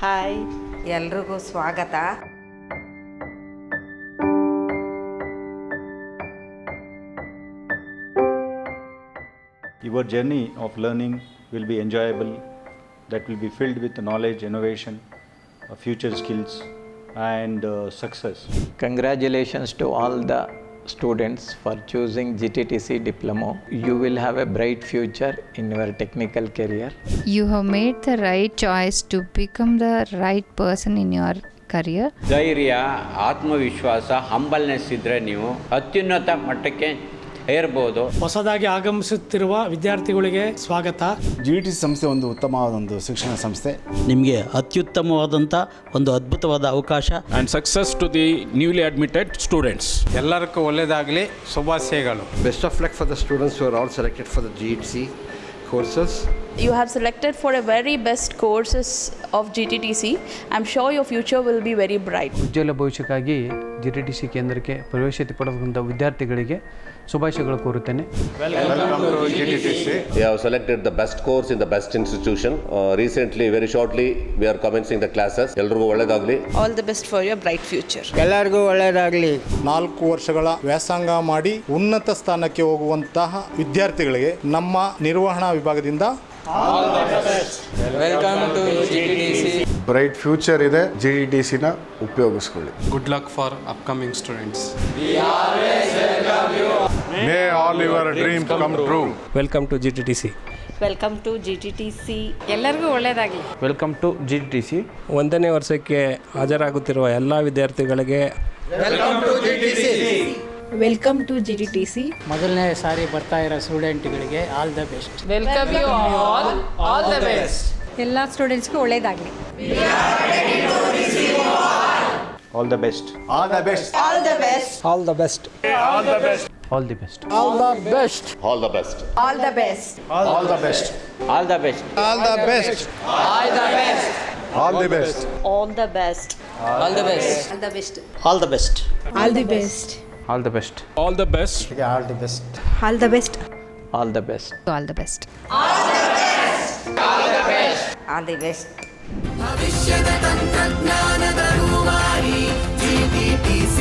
Hi, ಎಲ್ರಿಗೂ ಸ್ವಾಗತ. Your journey of learning will be enjoyable, that will be filled with knowledge, innovation, future skills and success. Congratulations to all the students for choosing GTTC diploma. You will have a bright future in your technical career. You have made the right choice to become the right person in your career. ಧೈರ್ಯ, ಆತ್ಮವಿಶ್ವಾಸ, humbleness ಇದ್ದರೆ ನೀವು ಅತ್ಯುನ್ನತ ಮಟ್ಟಕ್ಕೆ ಏರ್ಬೋದು. ಹೊಸದಾಗಿ ಆಗಮಿಸುತ್ತಿರುವ ವಿದ್ಯಾರ್ಥಿಗಳಿಗೆ ಸ್ವಾಗತ. GTTC ಸಂಸ್ಥೆ ಒಂದು ಉತ್ತಮವಾದ ಒಂದು ಶಿಕ್ಷಣ ಸಂಸ್ಥೆ. ನಿಮಗೆ ಅತ್ಯುತ್ತಮವಾದಂಥ ಒಂದು ಅದ್ಭುತವಾದ ಅವಕಾಶ. And success to the newly admitted students. ಎಲ್ಲರಿಗೂ ಒಳ್ಳೆಯದಾಗಲಿ, ಶುಭಾಶಯಗಳು. Best of luck for the students who are all selected for the GTTC courses. You have selected for a very best courses of GTTC. I'm sure your future will be very bright. ಉಜ್ವಲ ಭವಿಷ್ಯಕ್ಕಾಗಿ GTTC ಕೇಂದ್ರಕ್ಕೆ ಪ್ರವೇಶತೆ ಪಡೆದಂಥ ವಿದ್ಯಾರ್ಥಿಗಳಿಗೆ ಶುಭಾಶಯಗಳು ಕೋರುತ್ತೇನೆ. Welcome to GTTC. You have selected the best course in the best institution. Recently, very shortly, we are commencing the classes. ಎಲ್ಲರಿಗೂ ಒಳ್ಳೆಯದಾಗಲಿ. All the best for your bright future. ಎಲ್ಲರಿಗೂ ಒಳ್ಳೆಯದಾಗಲಿ. 4 ವರ್ಷಗಳ ವ್ಯಾಸಂಗ ಮಾಡಿ ಉನ್ನತ ಸ್ಥಾನಕ್ಕೆ ಹೋಗುವಂತಹ ವಿದ್ಯಾರ್ಥಿಗಳಿಗೆ ನಮ್ಮ ನಿರ್ವಹಣಾ ವಿಭಾಗದಿಂದ welcome to GTTC. Bright future ಇದೆ, GTTCನ ಉಪಯೋಗಿಸ್ಕೊಳ್ಳಿ. Good luck for upcoming students. May all your dreams come true. Welcome to GTTC. Welcome to GTTC. ಎಲ್ಲರಿಗೂ ಒಳ್ಳೆಯದಾಗಲಿ. Welcome to GTTC. 1ನೇ ವರ್ಷಕ್ಕೆ ಹಾಜರಾಗುತ್ತಿರುವ ಎಲ್ಲ ವಿದ್ಯಾರ್ಥಿಗಳಿಗೆ welcome to GTTC. Welcome to GTTC. ಮೊದಲನೇ ಸಾರಿ ಬರ್ತಾ ಇರೋ ಸ್ಟೂಡೆಂಟ್ಗಳಿಗೆ all the best. Welcome you all the best. ಎಲ್ಲ ಸ್ಟೂಡೆಂಟ್ಸ್ಗೂ ಒಳ್ಳೆಯದಾಗಲಿ. All the best. All the best. All the best. All the best. All the best. All the best. All the best. All the best. All the best. All the best. All the best. All the best. All the best. All the best. All the best. All the best. All the best. All the best. All the best. All the best. All the best. All the best. All the best. All the best. All the best. ಭವಿಷ್ಯದ ತಂತ್ರಜ್ಞಾನದ ರೂವಾರಿ GTTC.